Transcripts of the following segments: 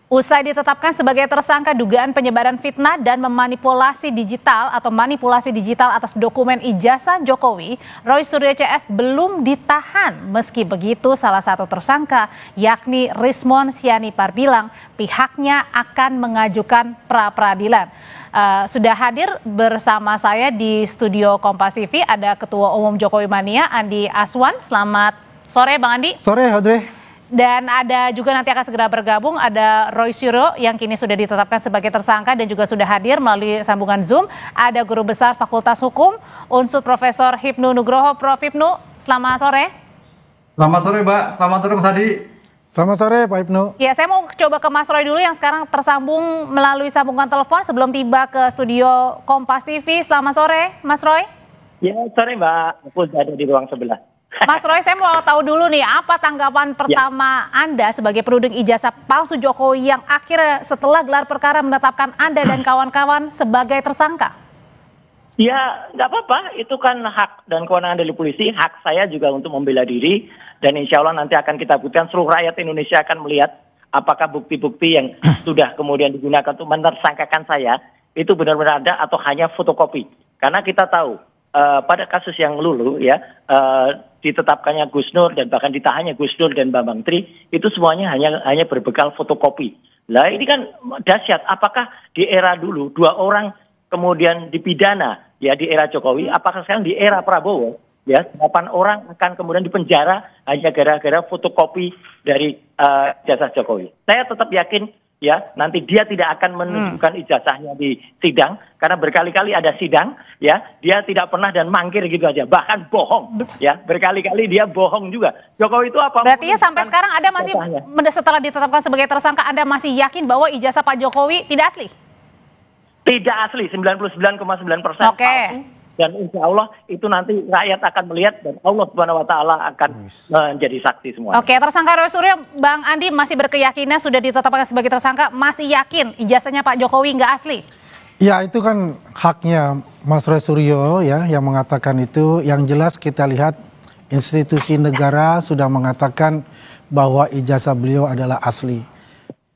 Usai ditetapkan sebagai tersangka dugaan penyebaran fitnah dan memanipulasi digital atau manipulasi digital atas dokumen ijazah Jokowi, Roy Suryo CS belum ditahan. Meski begitu, salah satu tersangka yakni Rismon Sianipar bilang pihaknya akan mengajukan pra-peradilan. Sudah hadir bersama saya di studio Kompas TV ada Ketua Umum Jokowi Mania Andi Aswan. Selamat sore Bang Andi. Sore Audrey. Dan ada juga nanti akan segera bergabung ada Roy Suryo yang kini sudah ditetapkan sebagai tersangka dan juga sudah hadir melalui sambungan Zoom. Ada Guru Besar Fakultas Hukum Unsur Profesor Hipnu Nugroho. Prof. Hipnu, selamat sore. Selamat sore Mbak, selamat sore Mas Adi. Selamat sore Pak Hipnu. Ya, saya mau coba ke Mas Roy dulu yang sekarang tersambung melalui sambungan telepon sebelum tiba ke studio Kompas TV. Selamat sore Mas Roy. Ya, sore Mbak, aku sudah ada di ruang sebelah. Mas Roy, saya mau tahu dulu nih, apa tanggapan pertama Anda sebagai penuding ijazah palsu Jokowi yang akhirnya setelah gelar perkara menetapkan Anda dan kawan-kawan sebagai tersangka? Ya, nggak apa-apa, itu kan hak dan kewenangan dari polisi, hak saya juga untuk membela diri, dan insya Allah nanti akan kita buktikan, seluruh rakyat Indonesia akan melihat apakah bukti-bukti yang sudah kemudian digunakan untuk menersangkakan saya, itu benar-benar ada atau hanya fotokopi. Karena kita tahu, pada kasus yang lulu ya ditetapkannya Gus Nur dan bahkan ditahannya Gus Nur dan Bambang Tri itu semuanya hanya berbekal fotokopi. Lah ini kan dahsyat. Apakah di era dulu 2 orang kemudian dipidana ya di era Jokowi? Apakah sekarang di era Prabowo ya 8 orang akan kemudian dipenjara hanya gara-gara fotokopi dari ijazah Jokowi? Saya tetap yakin ya nanti dia tidak akan menunjukkan ijazahnya di sidang karena berkali-kali ada sidang ya dia tidak pernah dan mangkir gitu aja bahkan bohong ya berkali-kali dia bohong juga. Jokowi itu apa? Berarti sampai sekarang Anda masih setelah ditetapkan sebagai tersangka Anda masih yakin bahwa ijazah Pak Jokowi tidak asli? Tidak asli, 99,9% Oke. palsu. Dan insya Allah itu nanti rakyat akan melihat dan Allah Subhanahu Wa Taala akan menjadi saksi semua. Oke, tersangka Roy Suryo, Bang Andi masih berkeyakinan sudah ditetapkan sebagai tersangka, masih yakin ijazahnya Pak Jokowi nggak asli? Ya itu kan haknya Mas Roy Suryo ya yang mengatakan itu. Yang jelas kita lihat institusi negara sudah mengatakan bahwa ijazah beliau adalah asli.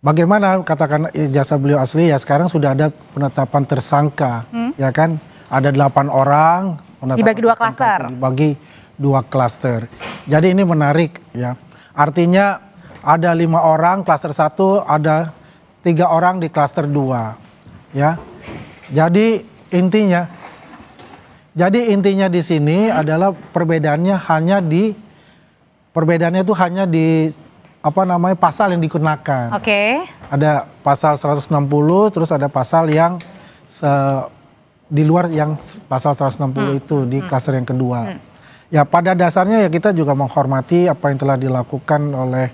Bagaimana katakan ijazah beliau asli? Ya sekarang sudah ada penetapan tersangka, ya kan? Ada 8 orang. Dibagi 2 klaster. Dibagi 2 klaster. Jadi ini menarik ya. Artinya ada 5 orang klaster 1, ada 3 orang di klaster 2. Ya. Jadi intinya di sini adalah perbedaannya itu hanya di pasal yang digunakan. Oke. Ada pasal 160 terus ada pasal yang di luar yang pasal 160 itu di klaster yang kedua. Ya pada dasarnya ya kita juga menghormati apa yang telah dilakukan oleh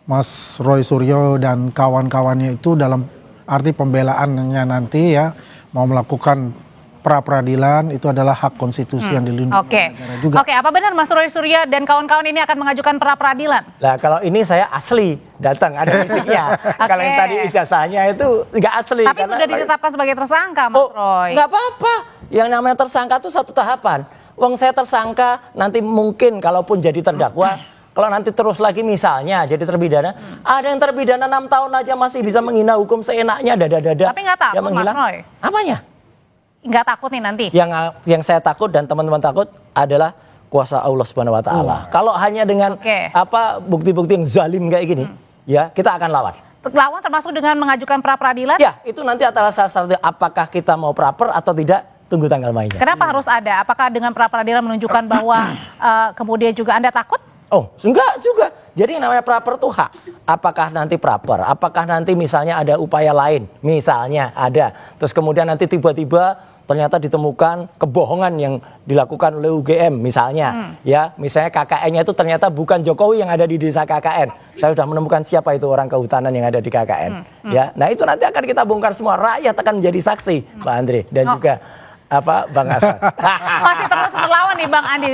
Mas Roy Suryo dan kawan-kawannya itu dalam arti pembelaannya nanti ya mau melakukan pra-peradilan itu adalah hak konstitusi yang dilindungi negara juga. Oke, apa benar Mas Roy Suryo dan kawan-kawan ini akan mengajukan pra-peradilan? Lah kalau ini saya asli datang ada fisiknya. Kalau yang tadi ijazahnya itu nggak asli. Tapi sudah ditetapkan sebagai tersangka Mas Roy. Nggak apa-apa. Yang namanya tersangka itu 1 tahapan. Wong saya tersangka nanti mungkin kalaupun jadi terdakwa. Kalau nanti terus lagi misalnya jadi terpidana, ada yang terpidana 6 tahun aja masih bisa menghina hukum seenaknya dada-dada. Tapi nggak takut Mas Roy? Apanya? Nggak takut nih nanti? Yang saya takut dan teman-teman takut adalah kuasa Allah Subhanahu Wa Taala. Kalau hanya dengan bukti-bukti yang zalim kayak gini, ya kita akan lawan. Lawan termasuk dengan mengajukan pra-peradilan? Ya, itu nanti adalah salah satu apakah kita mau praper atau tidak, tunggu tanggal mainnya. Kenapa harus ada? Apakah dengan pra-peradilan menunjukkan bahwa kemudian juga Anda takut? Oh, enggak juga. Jadi yang namanya praper itu hak. Apakah nanti praper? Apakah nanti misalnya ada upaya lain? Misalnya ada. Terus kemudian nanti tiba-tiba ternyata ditemukan kebohongan yang dilakukan oleh UGM misalnya. Ya, misalnya KKN-nya itu ternyata bukan Jokowi yang ada di desa KKN. Saya sudah menemukan siapa itu orang kehutanan yang ada di KKN. Ya, nah itu nanti akan kita bongkar semua. Rakyat akan menjadi saksi, Pak Andre dan juga Bang Aswan. Masih terus melawan nih Bang Andi.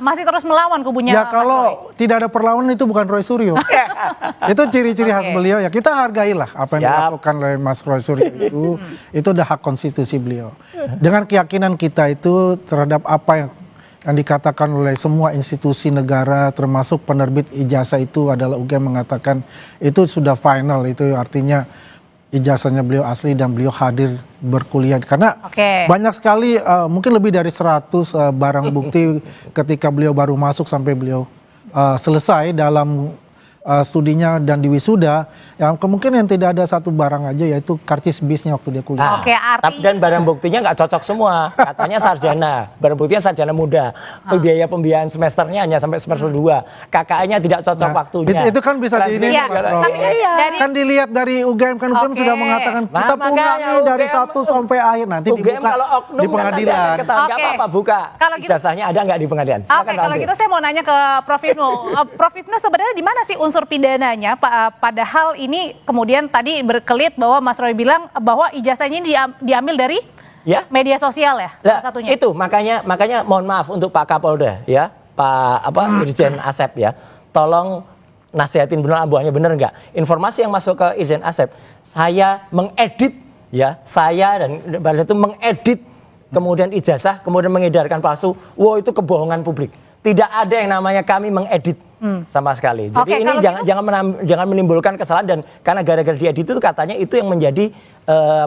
Masih terus melawan kubunya. Ya kalau tidak ada perlawanan itu bukan Roy Suryo. Itu ciri-ciri khas beliau ya. Kita hargailah apa yang dilakukan oleh Mas Roy Suryo itu. Itu udah hak konstitusi beliau. Dengan keyakinan kita itu terhadap apa yang yang dikatakan oleh semua institusi negara termasuk penerbit ijazah itu adalah UGM mengatakan itu sudah final, itu artinya ijazahnya beliau asli dan beliau hadir berkuliah karena banyak sekali mungkin lebih dari 100 barang bukti ketika beliau baru masuk sampai beliau selesai dalam studinya dan di wisuda, yang kemungkinan tidak ada satu barang aja yaitu karcis bisnya waktu dia kuliah. Dan barang buktinya nggak cocok semua, katanya sarjana, barang buktinya sarjana muda, biaya pembiayaan semesternya hanya sampai semester 2, KKN-nya tidak cocok waktunya. Itu kan bisa kan dilihat dari UGM, kan UGM sudah mengatakan kita punangi dari 1 sampai akhir, nanti UGM dibuka kalau oknum di pengadilan. Nggak apa-apa buka ijazahnya ada nggak di pengadilan. Kalau gitu saya mau nanya ke Prof Hipnu. Prof Hipnu sebenarnya di mana sih unsur pidananya, padahal ini kemudian tadi berkelit bahwa Mas Roy bilang bahwa ijazahnya ini diambil dari media sosial ya, salah satunya. Itu makanya mohon maaf untuk Pak Kapolda ya, Pak Irjen Asep ya, tolong nasihatin benar abuannya benar nggak? Informasi yang masuk ke Irjen Asep, saya mengedit ya, saya dan pada itu mengedit kemudian ijazah, kemudian mengedarkan palsu. Wow, itu kebohongan publik. Tidak ada yang namanya kami mengedit sama sekali. Jadi ini jangan menimbulkan kesalahan, dan karena gara-gara diedit itu katanya itu yang menjadi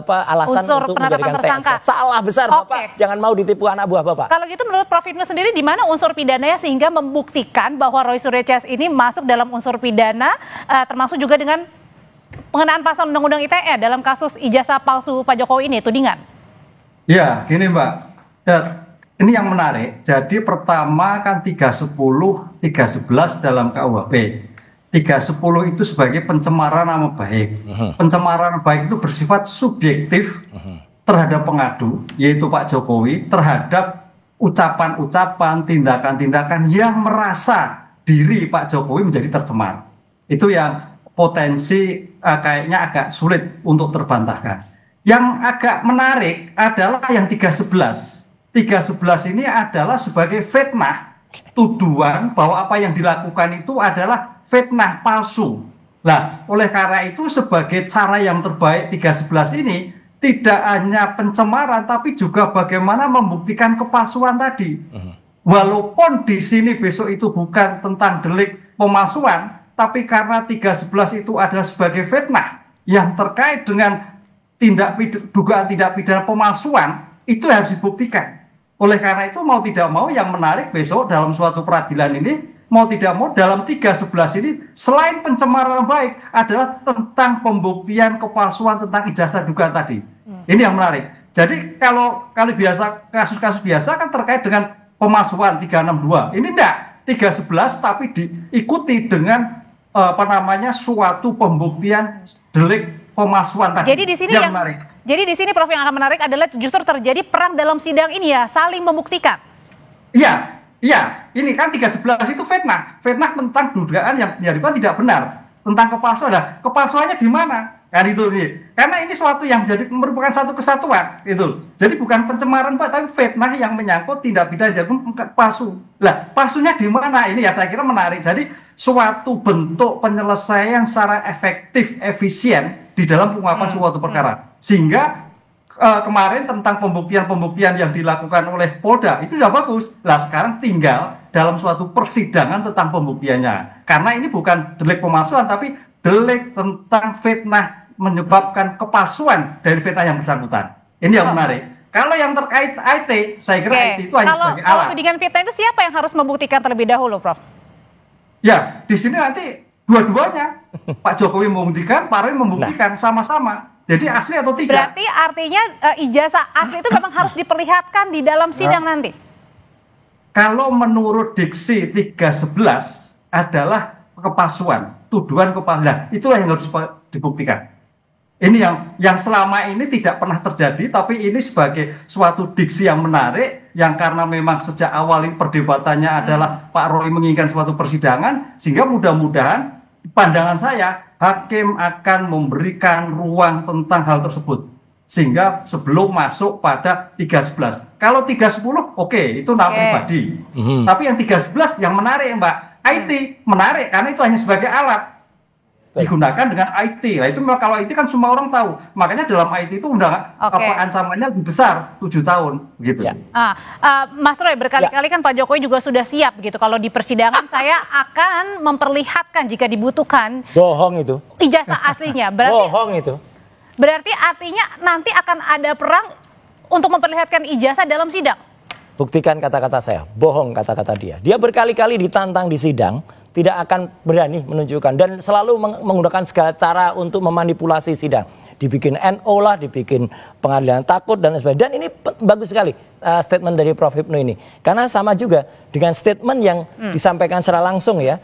alasan unsur untuk penetapan menjadikan tersangka. Salah besar Bapak. Jangan mau ditipu anak buah Bapak. Kalau gitu menurut Prof Hipnu sendiri di mana unsur pidananya sehingga membuktikan bahwa Roy Suryo CS ini masuk dalam unsur pidana, termasuk juga dengan pengenaan pasal Undang-Undang ITE dalam kasus ijazah palsu Pak Jokowi ini, tudingan? Ya, gini Mbak. Ini yang menarik. Jadi pertama kan 310, 311 dalam KUHP. 310 itu sebagai pencemaran nama baik. Pencemaran baik itu bersifat subjektif terhadap pengadu, yaitu Pak Jokowi, terhadap ucapan-ucapan, tindakan-tindakan yang merasa diri Pak Jokowi menjadi tercemar. Itu yang potensi kayaknya agak sulit untuk terbantahkan. Yang agak menarik adalah yang 311. 311 ini adalah sebagai fitnah, tuduhan bahwa apa yang dilakukan itu adalah fitnah palsu. Nah, oleh karena itu sebagai cara yang terbaik 311 ini tidak hanya pencemaran tapi juga bagaimana membuktikan kepalsuan tadi. Walaupun di sini besok itu bukan tentang delik pemalsuan, tapi karena 311 itu adalah sebagai fitnah yang terkait dengan dugaan tindak pidana pemalsuan, itu harus dibuktikan. Oleh karena itu mau tidak mau yang menarik besok dalam suatu peradilan ini, mau tidak mau dalam 311 ini selain pencemaran baik adalah tentang pembuktian kepalsuan tentang ijazah dugaan tadi. Ini yang menarik. Jadi kalau biasa kasus-kasus biasa kan terkait dengan pemalsuan 362. Ini enggak 311 tapi diikuti dengan suatu pembuktian delik pemalsuan tadi. Jadi di sini yang menarik. Jadi di sini Prof yang akan menarik adalah justru terjadi perang dalam sidang ini ya, saling membuktikan. Iya, ini kan 311 itu fitnah tentang dugaan yang dinyatakan tidak benar, tentang kepalsuan. Nah, kepalsuannya di mana? Kan itu nih. Karena ini suatu yang jadi merupakan satu kesatuan, itu. Jadi bukan pencemaran Pak, tapi fitnah yang menyangkut tindak pidana jagung palsu. Lah, palsunya di mana? Ini ya saya kira menarik. Jadi suatu bentuk penyelesaian secara efektif, efisien di dalam pengungkapan suatu perkara. Sehingga kemarin tentang pembuktian yang dilakukan oleh Polda itu sudah bagus. Lah sekarang tinggal dalam suatu persidangan tentang pembuktiannya. Karena ini bukan delik pemalsuan tapi delik tentang fitnah menyebabkan kepalsuan dari fitnah yang bersangkutan. Ini yang menarik. Kalau yang terkait IT, saya kira IT itu hanya sebagai alat. Kalau tudingan fitnah itu siapa yang harus membuktikan terlebih dahulu, Prof? Ya, di sini nanti dua-duanya. Pak Jokowi membuktikan, Pak Roy membuktikan sama-sama. Jadi asli atau tidak? Berarti artinya ijazah asli itu memang harus diperlihatkan di dalam sidang nanti? Kalau menurut diksi 311 adalah kepalsuan, tuduhan kepalsuan. Itulah yang harus dibuktikan. Ini yang selama ini tidak pernah terjadi, tapi ini sebagai suatu diksi yang menarik, yang karena memang sejak awal ini perdebatannya adalah Pak Roy menginginkan suatu persidangan, sehingga mudah-mudahan pandangan saya, hakim akan memberikan ruang tentang hal tersebut. Sehingga sebelum masuk pada 311. Kalau 310, oke, itu nama pribadi. Tapi yang 311 yang menarik Mbak, IT menarik karena itu hanya sebagai alat. digunakan dengan IT. Nah itu kalau IT kan semua orang tahu. Makanya dalam IT itu ancamannya lebih besar 7 tahun gitu. Ya. Mas Roy, berkali-kali kan Pak Jokowi juga sudah siap gitu. Kalau di persidangan saya akan memperlihatkan jika dibutuhkan. Bohong itu. Ijazah aslinya. Bohong itu. Berarti artinya nanti akan ada perang untuk memperlihatkan ijazah dalam sidang. Buktikan kata-kata saya, bohong kata-kata dia. Dia berkali-kali ditantang di sidang, tidak akan berani menunjukkan dan selalu menggunakan segala cara untuk memanipulasi sidang. Dibikin NO lah, dibikin pengadilan takut dan sebagainya. Dan ini bagus sekali statement dari Prof. Hipnu ini. Karena sama juga dengan statement yang disampaikan secara langsung ya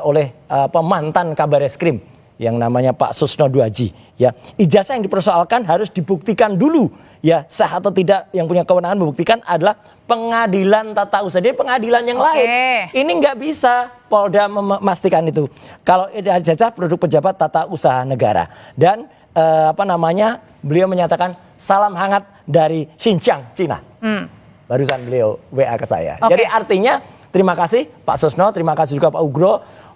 oleh mantan Kabar Eskrim yang namanya Pak Susno Duaji, ya. Ijazah yang dipersoalkan harus dibuktikan dulu, ya, sah atau tidak. Yang punya kewenangan membuktikan adalah pengadilan tata usaha. Jadi pengadilan yang lain. Ini nggak bisa Polda memastikan itu. Kalau ijazah produk pejabat tata usaha negara. Dan beliau menyatakan salam hangat dari Xinjiang, Cina. Barusan beliau WA ke saya. Jadi artinya terima kasih Pak Susno, terima kasih juga Pak Ugro.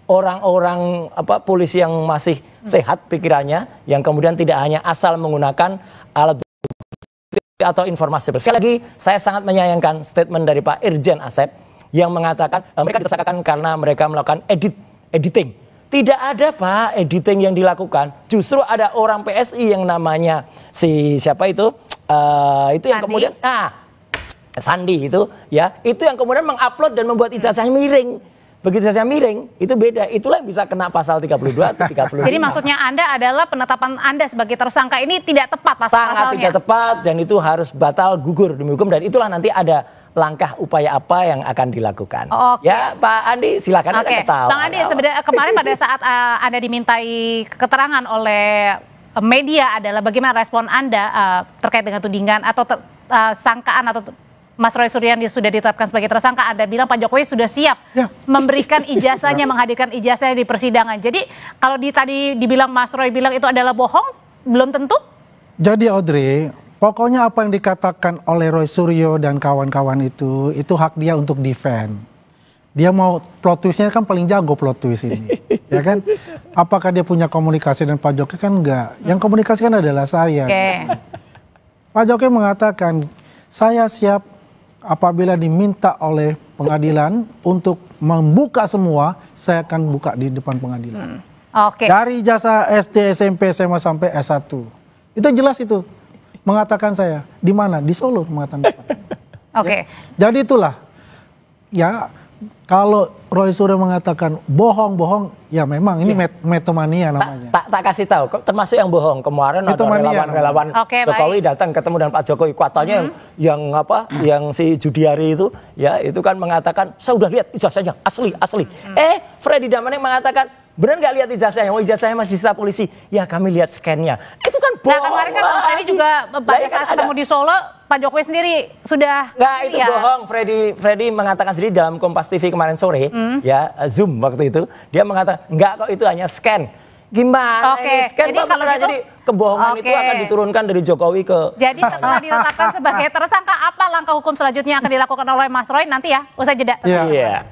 Orang-orang polisi yang masih sehat pikirannya, yang kemudian tidak hanya asal menggunakan alat bukti atau informasi. Sekali lagi, saya sangat menyayangkan statement dari Pak Irjen Asep yang mengatakan mereka ditersangkakan karena mereka melakukan editing. Tidak ada Pak editing yang dilakukan. Justru ada orang PSI yang namanya siapa itu yang kemudian Sandi itu ya, itu yang kemudian mengupload dan membuat ijazahnya miring. Begitu saya miring, itu beda. Itulah yang bisa kena pasal 32 atau 35. Jadi maksudnya Anda adalah penetapan Anda sebagai tersangka ini tidak tepat pasalnya? Sangat tidak tepat dan itu harus batal gugur demi hukum. Dan itulah nanti ada langkah upaya apa yang akan dilakukan. Ya Pak Andi silakan ketawa. Bang Andi, sebenarnya kemarin pada saat Anda dimintai keterangan oleh media adalah bagaimana respon Anda terkait dengan tudingan atau sangkaan atau Mas Roy Suryo sudah ditetapkan sebagai tersangka, Anda bilang Pak Jokowi sudah siap memberikan ijazahnya, menghadirkan ijazahnya di persidangan. Jadi kalau tadi dibilang Mas Roy bilang itu adalah bohong, belum tentu? Jadi Audrey, pokoknya apa yang dikatakan oleh Roy Suryo dan kawan-kawan itu hak dia untuk defend. Dia mau plot twistnya kan paling jago plot twist ini, ya kan? Apakah dia punya komunikasi dengan Pak Jokowi kan enggak? Yang komunikasi kan adalah saya. Pak Jokowi mengatakan, saya siap apabila diminta oleh pengadilan untuk membuka semua, saya akan buka di depan pengadilan. Dari ijazah SD, SMP, SMA sampai S1. Itu jelas itu. Mengatakan saya. Di mana? Di Solo mengatakan. Jadi itulah. Ya, kalau Roy Suryo mengatakan bohong-bohong, ya memang ini metomania namanya. Tak kasih tahu, termasuk yang bohong. Kemarin ada relawan Jokowi datang ketemu dengan Pak Jokowi. Katanya yang si Judiari itu, ya itu kan mengatakan, saya udah lihat ijazahnya, asli. Freddy Damanik mengatakan, benar nggak lihat ijazahnya? Ijazahnya masih disita polisi. Ya kami lihat scan-nya. Itu kan bohong. Nah kemarin kan Freddy juga pada saat ketemu di Solo, Pak Jokowi sendiri sudah. Nggak, itu bohong. Freddy mengatakan sendiri dalam Kompas TV kemarin sore, ya Zoom waktu itu, dia mengatakan enggak kok itu hanya scan. Gimana ini scan? Jadi kalau gitu, jadi kebohongan itu akan diturunkan dari Jokowi ke. Jadi setelah ditetapkan sebagai tersangka, apa langkah hukum selanjutnya yang akan dilakukan oleh Mas Roy nanti ya? Usai jeda. Iya.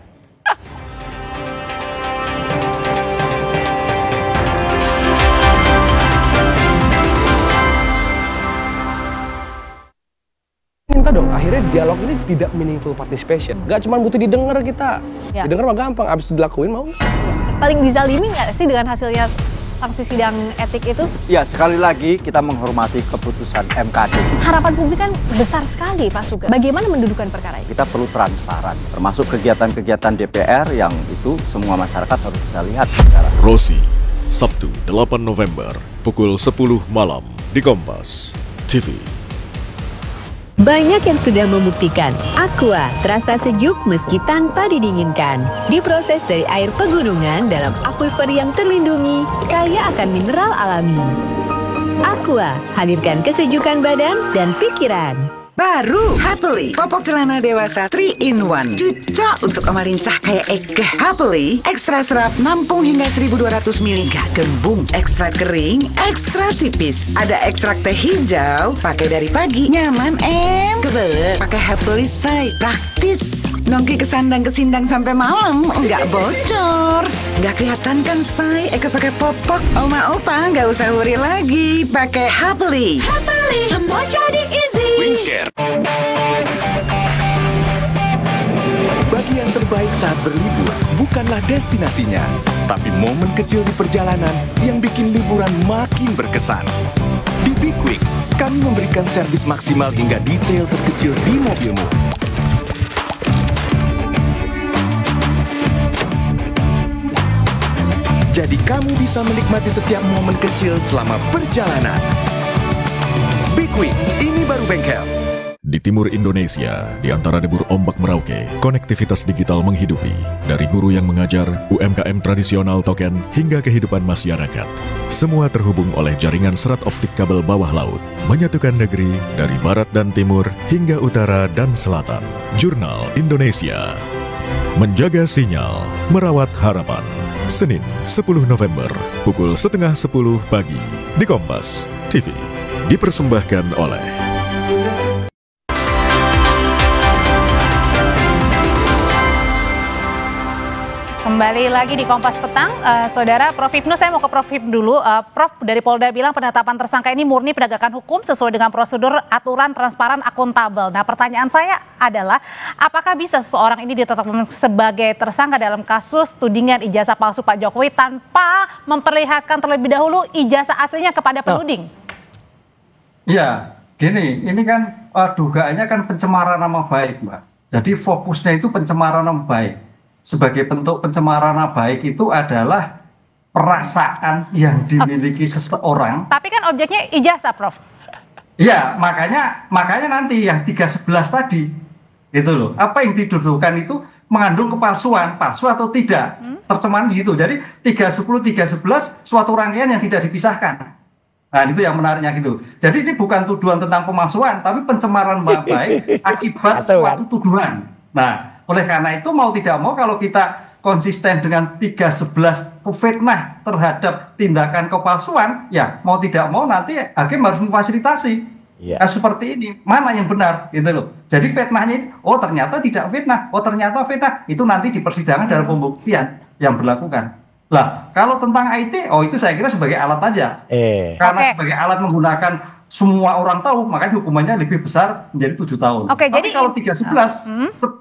Minta dong, akhirnya dialog ini tidak meaningful participation. Gak cuma butuh didengar kita. Didengar mah gampang, abis itu dilakuin mau. Paling dizalimi nggak sih dengan hasilnya sanksi sidang etik itu? Ya, sekali lagi kita menghormati keputusan MKD. Harapan publik kan besar sekali Pak Sugeng. Bagaimana mendudukan perkara ini? Kita perlu transparan, termasuk kegiatan-kegiatan DPR yang itu semua masyarakat harus bisa lihat secara. Rosi, Sabtu 8 November, pukul 10 malam di Kompas TV. Banyak yang sudah membuktikan Aqua terasa sejuk meski tanpa didinginkan. Diproses dari air pegunungan dalam aquifer yang terlindungi, kaya akan mineral alami. Aqua, hadirkan kesejukan badan dan pikiran. Baru Happily popok celana dewasa 3-in-1, cocok untuk omalincah kayak Ega. Happily ekstra serap nampung hingga 1200 mg, gembung, ekstra kering, ekstra tipis. Ada ekstrak teh hijau, pakai dari pagi, nyaman kebel. Pakai Happily say, praktis. Nongki kesandang kesindang sampai malam, nggak bocor. Nggak kelihatan kan, say? Eka pakai popok. Oma Opa nggak usah worry lagi, pakai Happily. Happily, semua jadi easy. Wingscare. Bagi yang terbaik saat berlibur, bukanlah destinasinya, tapi momen kecil di perjalanan yang bikin liburan makin berkesan. Di Be Quick, kami memberikan servis maksimal hingga detail terkecil di mobilmu. Jadi kamu bisa menikmati setiap momen kecil selama perjalanan. Be Quick, ini baru bengkel. Di timur Indonesia, di antara debur ombak Merauke, konektivitas digital menghidupi. Dari guru yang mengajar, UMKM tradisional token, hingga kehidupan masyarakat. Semua terhubung oleh jaringan serat optik kabel bawah laut. Menyatukan negeri dari barat dan timur, hingga utara dan selatan. Jurnal Indonesia. Menjaga sinyal, merawat harapan. Senin, 10 November, pukul 9:30 pagi, di Kompas TV. Dipersembahkan oleh Kembali lagi di Kompas Petang, Saudara Prof. Hipnu, saya mau ke Prof. Hipnu dulu. Prof, dari Polda bilang penetapan tersangka ini murni penegakan hukum sesuai dengan prosedur, aturan, transparan, akuntabel. Nah, pertanyaan saya adalah, apakah bisa seseorang ini ditetapkan sebagai tersangka dalam kasus tudingan ijazah palsu Pak Jokowi tanpa memperlihatkan terlebih dahulu ijazah aslinya kepada penuding? Ya, gini, ini kan dugaannya kan pencemaran nama baik, Mbak. Jadi fokusnya itu pencemaran nama baik. Sebagai bentuk pencemaran nama baik itu adalah perasaan yang dimiliki seseorang. Tapi kan objeknya ijazah, Prof. Iya, makanya nanti yang 311 tadi, itu loh. Apa yang dituduhkan itu mengandung kepalsuan, palsu atau tidak. Tercemaran di situ. Jadi 310, 311 suatu rangkaian yang tidak dipisahkan. Nah, itu yang menariknya gitu. Jadi ini bukan tuduhan tentang pemalsuan, tapi pencemaran nama baik akibat suatu tuduhan. Nah, oleh karena itu mau tidak mau kalau kita konsisten dengan 311 fitnah terhadap tindakan kepalsuan, ya mau tidak mau nanti hakim harus memfasilitasi. Nah, seperti ini, mana yang benar gitu loh. Jadi fitnahnya, oh ternyata tidak fitnah, oh ternyata fitnah, itu nanti di persidangan dalam pembuktian yang berlakukan. Lah, kalau tentang IT, oh itu saya kira sebagai alat aja. Karena sebagai alat menggunakan semua orang tahu, makanya hukumannya lebih besar menjadi 7 tahun. Tapi jadi kalau 311,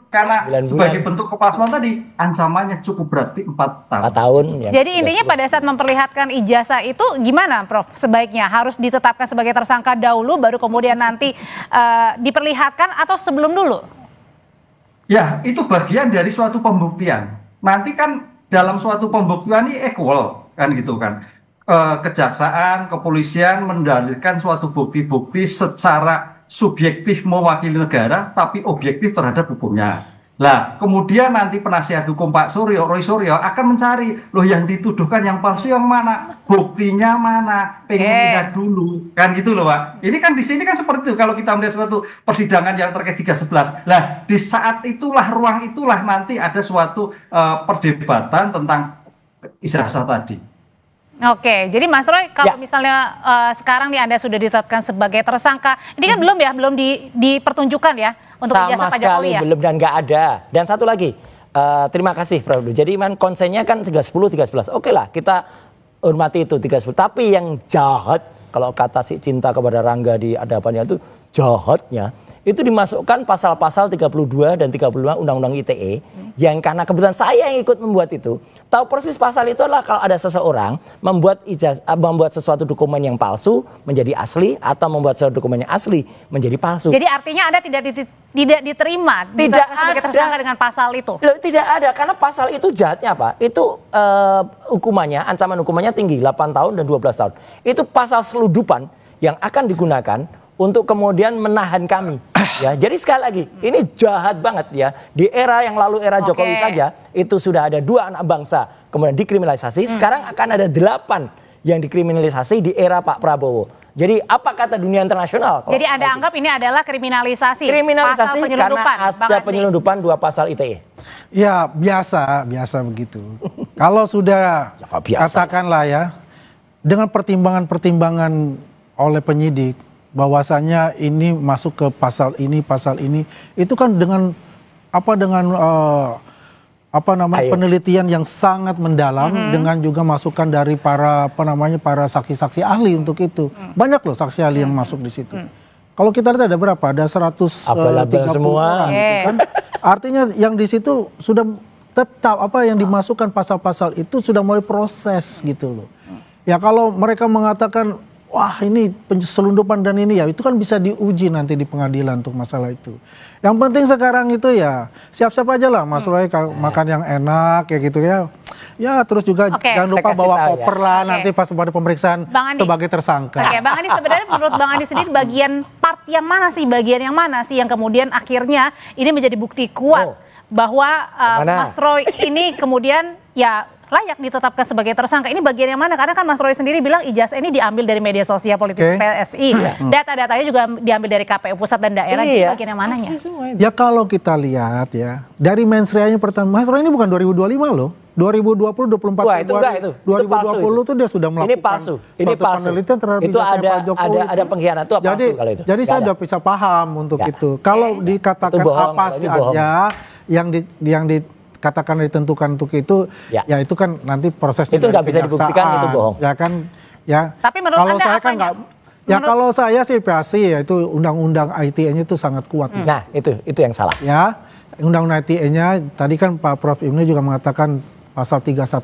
karena sebagai bentuk kepalsuan tadi, ancamannya cukup berat, 4 tahun. 4 tahun. Jadi intinya pada saat memperlihatkan ijazah itu gimana, Prof? Sebaiknya harus ditetapkan sebagai tersangka dahulu, baru kemudian nanti diperlihatkan atau sebelum dulu? Ya, itu bagian dari suatu pembuktian. Nanti kan dalam suatu pembuktian ini equal, kan gitu kan. Kejaksaan, kepolisian mendalilkan suatu bukti-bukti secara subjektif mewakili negara, tapi objektif terhadap hukumnya. Lah, kemudian nanti penasihat hukum Pak Roy Suryo akan mencari, loh yang dituduhkan yang palsu yang mana, buktinya mana, pengen lihat dulu, kan gitu loh Pak. Ini kan di sini kan seperti itu kalau kita melihat suatu persidangan yang terkait 311. Lah, di saat itulah, ruang itulah nanti ada suatu perdebatan tentang ijazah tadi. Oke, jadi Mas Roy, kalau misalnya sekarang nih Anda sudah ditetapkan sebagai tersangka, ini kan belum dipertunjukkan ya untuk ijazah Pak Jokowi ya? Belum dan nggak ada. Dan satu lagi, terima kasih Prof. Jadi konsennya kan 310, 311. Oke lah, kita hormati itu 310. Tapi yang jahat, kalau kata si Cinta kepada Rangga di hadapannya itu jahatnya, itu dimasukkan pasal-pasal 32 dan 35 Undang-Undang ITE, yang karena kebetulan saya yang ikut membuat itu, tahu persis pasal itu adalah kalau ada seseorang membuat sesuatu dokumen yang palsu menjadi asli, atau membuat sesuatu dokumen yang asli menjadi palsu. Jadi artinya Anda tidak diterima sebagai tersangka dengan pasal itu? Loh, tidak ada, karena pasal itu jahatnya apa? Itu hukumannya, ancaman hukumannya tinggi, 8 tahun dan 12 tahun. Itu pasal seludupan yang akan digunakan untuk kemudian menahan kami. Ya, jadi sekali lagi, ini jahat banget ya. Di era yang lalu, era Jokowi saja, itu sudah ada 2 anak bangsa kemudian dikriminalisasi. Sekarang akan ada 8 yang dikriminalisasi di era Pak Prabowo. Jadi apa kata dunia internasional? Jadi Anda anggap ini adalah kriminalisasi? Kriminalisasi karena ada penyelundupan 2 pasal ITE. Ya biasa begitu. Kalau sudah katakanlah ya, dengan pertimbangan-pertimbangan oleh penyidik, bahwasanya ini masuk ke pasal ini, itu kan dengan penelitian yang sangat mendalam dengan juga masukan dari para saksi-saksi ahli untuk itu. Banyak loh saksi ahli yang masuk di situ. Kalau kita lihat ada berapa? Ada 130 semua. orang gitu kan. Artinya yang di situ sudah tetap yang dimasukkan pasal-pasal itu sudah mulai proses gitu loh. Ya kalau mereka mengatakan wah ini selundupan dan ini ya itu kan bisa diuji nanti di pengadilan untuk masalah itu. Yang penting sekarang itu ya siap-siap aja lah Mas Roy makan yang enak ya gitu ya. Ya terus juga jangan lupa bawa koper lah nanti pas pada pemeriksaan sebagai tersangka. Oke, Bang Andi sebenarnya menurut Bang Andi sendiri bagian yang mana sih yang kemudian akhirnya ini menjadi bukti kuat bahwa Mas Roy ini kemudian ya layak ditetapkan sebagai tersangka. Ini bagian yang mana? Karena kan Mas Roy sendiri bilang ijazah ini diambil dari media sosial politik PSI. Data-datanya juga diambil dari KPU pusat dan daerah. Bagian yang mananya? Ya kalau kita lihat ya, dari mensreanya pertama, Mas Roy ini bukan 2025 loh. 2020, 24 Februari, 2020 itu dia sudah melakukan ini palsu. penelitian terhadap itu Pak Jokowi. Ada pengkhianat itu palsu kalau itu. Jadi saya udah bisa paham untuk itu. Kalau dikatakan apa saja yang dikatakan ditentukan untuk itu, ya itu kan nanti prosesnya itu nggak bisa dibuktikan itu bohong. Ya kan, ya. Tapi menurut kalau Anda saya kan nggak. Ya kalau saya sih pasti ya itu undang-undang ITE-nya itu sangat kuat. Nah itu yang salah. Ya undang-undang ITE-nya tadi kan Pak Prof Ibnu juga mengatakan pasal 310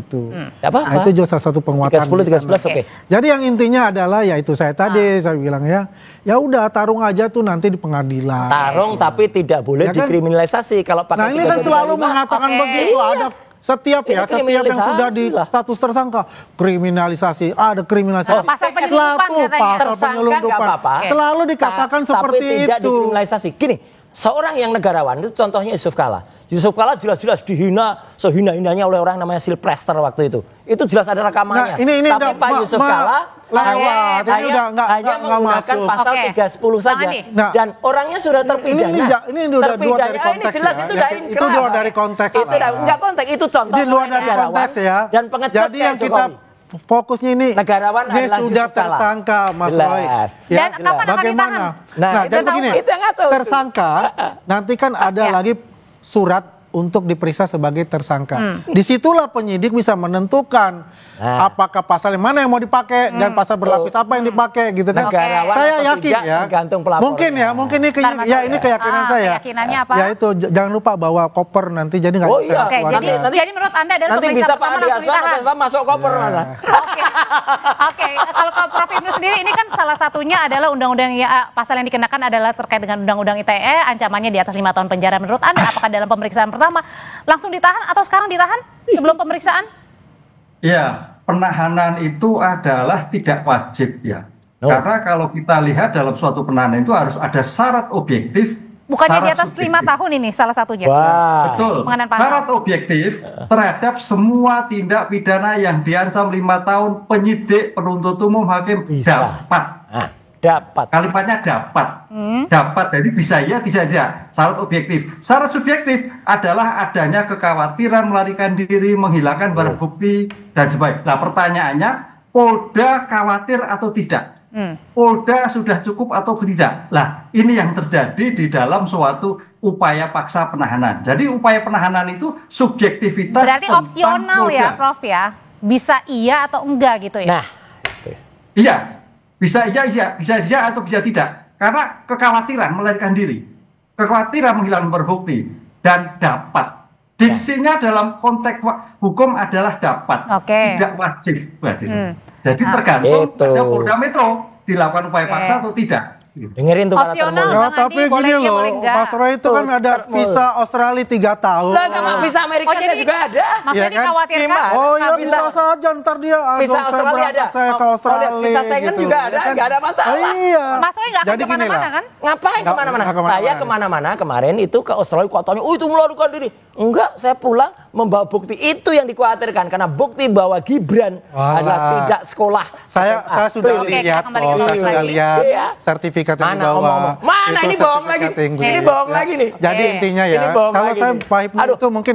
itu. Nah, itu juga salah satu penguatan. 310, 13 oke. Jadi yang intinya adalah ya itu saya tadi saya bilang ya udah tarung aja tuh nanti di pengadilan. Tarung tapi tidak boleh dikriminalisasi kalau pakai. Nah ini kan selalu mengatakan begitu ada setiap yang sudah di status tersangka kriminalisasi ada kriminalisasi. Pasal penyelundupan pasal penyelundupan selalu dikatakan seperti tapi tidak itu. Dikriminalisasi. Gini, seorang yang negarawan itu contohnya Yusuf Kalla. Yusuf Kalla jelas-jelas dihina sehina-hinanya oleh orang namanya Silprester waktu itu. Itu jelas ada rekamannya. Ini tapi Pak Yusuf Kalla hanya menggunakan pasal 310 saja. Dan orangnya sudah terpidana. Ini udah luar dari konteks. Ini jelas itu udah inkrah. Itu luar dari konteks. Itu enggak konteks, itu contoh di luar dari konteks ya. Dan pengecut jadi yang kita fokusnya ini negarawan dia sudah tersangka Mas Roy. Ya, dan kapan akan ditahan? Nah, jadi begini, tersangka nanti kan ada lagi surat untuk diperiksa sebagai tersangka. Disitulah penyidik bisa menentukan apakah pasal yang mana yang mau dipakai dan pasal berlapis apa yang dipakai gitu kan. Saya yakin ya. Mungkin ini keyakinan saya. Keyakinannya apa? Ya itu jangan lupa bawa koper nanti jadi nggak bisa. Jadi menurut Anda adalah pemeriksaan pertama langsung ditahan. Masuk koper mana? Oke. Kalau Prof Ibnu sendiri ini kan salah satunya adalah undang-undang pasal yang dikenakan adalah terkait dengan undang-undang ITE, ancamannya di atas 5 tahun penjara. Menurut Anda apakah dalam pemeriksaan pertama langsung ditahan atau sekarang ditahan sebelum pemeriksaan? Ya, penahanan itu adalah tidak wajib ya. Karena kalau kita lihat dalam suatu penahanan itu harus ada syarat objektif. Bukannya di atas 5 tahun ini salah satunya. Betul. Syarat objektif terhadap semua tindak pidana yang diancam 5 tahun penyidik, penuntut umum, hakim dapat. Dapat. Kalimatnya dapat. Dapat. Jadi bisa ya, bisa saja. Syarat objektif. Syarat subjektif adalah adanya kekhawatiran melarikan diri, menghilangkan barang bukti dan sebagainya. Nah, pertanyaannya, Polda khawatir atau tidak? Polda sudah cukup atau tidak? Lah, ini yang terjadi di dalam suatu upaya paksa penahanan. Jadi upaya penahanan itu subjektivitas. Berarti opsional Polda. Ya, Prof ya. Bisa iya atau enggak gitu ya? Nah, iya. Bisa iya atau bisa tidak. Karena kekhawatiran melarikan diri, kekhawatiran menghilangkan barang bukti, dan dapat. Diksinya dalam konteks hukum adalah dapat, tidak wajib. Jadi tergantung pada Polda Metro dilakukan upaya paksa atau tidak. Dengerin tuh opsional, tapi gini loh, Mas Roy itu kan ada visa Australia 3 tahun. Lah, sama visa Amerika juga ada. Maksudnya dikhawatirkan. Oh ya bisa saja ntar dia. Visa Australia ada. Saya ke Australia. Visa Schengen juga ada, nggak ada masalah. Iya. Mas Roy nggak akan kemana-mana kan? Ngapain kemana-mana? Saya kemana-mana kemarin itu ke Australia katanya, itu melarikan diri. Enggak, saya pulang membawa bukti itu yang dikhawatirkan karena bukti bahwa Gibran adalah tidak sekolah. Saya sudah lihat, saya sudah lihat sertifikat yang dibawa. Mana ini bohong lagi? Ini bohong lagi nih. Jadi intinya ya, kalau saya Pak Ibnu itu mungkin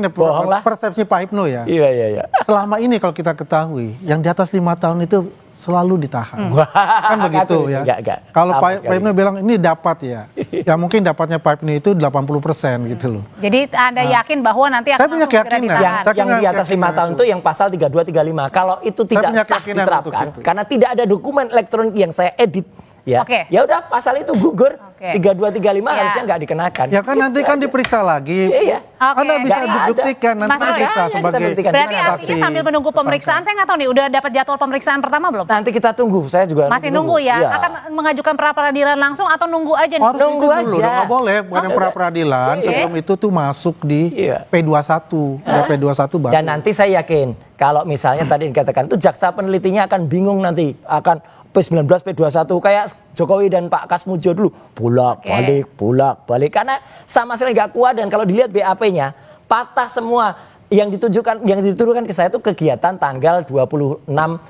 persepsi Pak Ibnu ya. Iya. Selama ini kalau kita ketahui, yang di atas 5 tahun itu selalu ditahan. Kan begitu ya. Kalau Pak Ibnu bilang ini dapat ya. Ya mungkin dapatnya Pak Ibnu itu 80% gitu loh. Jadi Anda yakin bahwa nanti akan langsung segera ditahan? Yang di atas 5 tahun itu yang pasal 32, 35. Kalau itu tidak sah diterapkan, karena tidak ada dokumen elektronik yang saya edit, ya udah pasal itu gugur. 32, 35 harusnya nggak dikenakan. Ya kan nanti kan diperiksa lagi. Anda bisa dibuktikan nanti diperiksa sebagai berarti artinya sambil menunggu pemeriksaan, saya nggak tahu nih, udah dapat jadwal pemeriksaan pertama belum? Nanti kita tunggu, saya juga masih nunggu ya. Akan mengajukan pra peradilan langsung atau nunggu aja nih? Nunggu aja. Nggak boleh, bukan pra peradilan. Sebelum itu tuh masuk di P21. Udah P21 baru. Dan nanti saya yakin kalau misalnya tadi dikatakan itu jaksa penelitinya akan bingung nanti, akan P19, P21 kayak Jokowi dan Pak Kasmujo dulu bolak-balik karena sama sekali nggak kuat. Dan kalau dilihat BAP-nya patah semua. Yang dituduhkan ke saya itu kegiatan tanggal 26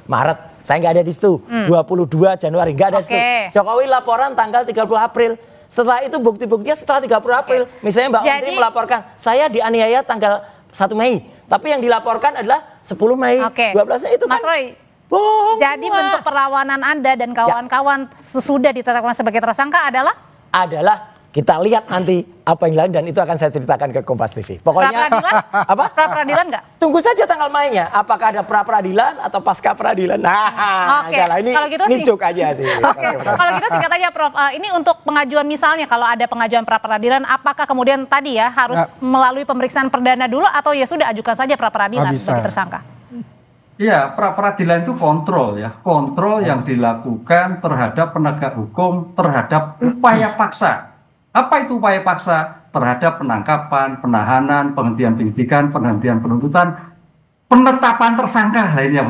Maret. Saya nggak ada di situ. 22 Januari nggak ada di situ. Jokowi laporan tanggal 30 April. Setelah itu bukti-buktinya setelah 30 April. Misalnya Mbak Menteri melaporkan saya dianiaya tanggal 1 Mei. Tapi yang dilaporkan adalah 10 Mei. 12-nya itu kan. Mas Roy, jadi bentuk perlawanan Anda dan kawan-kawan sesudah ditetapkan sebagai tersangka adalah kita lihat nanti apa yang lain dan itu akan saya ceritakan ke Kompas TV. Pokoknya pra peradilan nggak? Tunggu saja tanggal mainnya. Apakah ada pra peradilan atau pasca peradilan? Nah, ini kalau gitu ngicuk aja sih. Kalau gitu singkat aja Prof. Ini untuk pengajuan misalnya kalau ada pengajuan pra peradilan, apakah kemudian tadi ya harus melalui pemeriksaan perdana dulu atau ya sudah ajukan saja pra peradilan sebagai tersangka? Iya, pra peradilan itu kontrol ya, kontrol yang dilakukan terhadap penegak hukum terhadap upaya paksa. Apa itu upaya paksa? Terhadap penangkapan, penahanan, penghentian penyidikan, penghentian penuntutan, penetapan tersangka lainnya,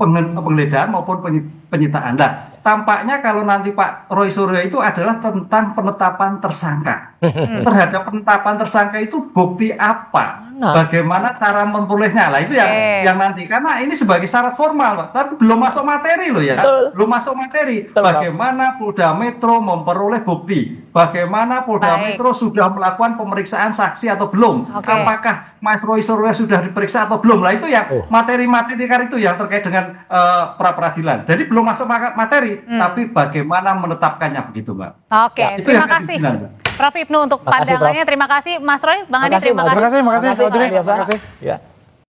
penggeledahan maupun penyitaan. Nah, tampaknya kalau nanti Pak Roy Suryo itu adalah tentang penetapan tersangka. Terhadap penetapan tersangka itu bukti apa? Bagaimana cara memperolehnya? Lah itu yang nanti, karena ini sebagai syarat formal, loh. Tapi belum masuk materi loh ya. Belum masuk materi. Bagaimana Polda Metro memperoleh bukti? Bagaimana Polda Metro sudah melakukan pemeriksaan saksi atau belum? Apakah Mas Roy Suryo sudah diperiksa atau belum? Lah itu yang materi-materi itu yang terkait dengan pra peradilan. Jadi belum masuk materi, tapi bagaimana menetapkannya begitu, Mbak. Terima kasih Prof Ibnu untuk pandangannya. Terima kasih Mas Roy, Bang Adi, terima kasih. Terima kasih.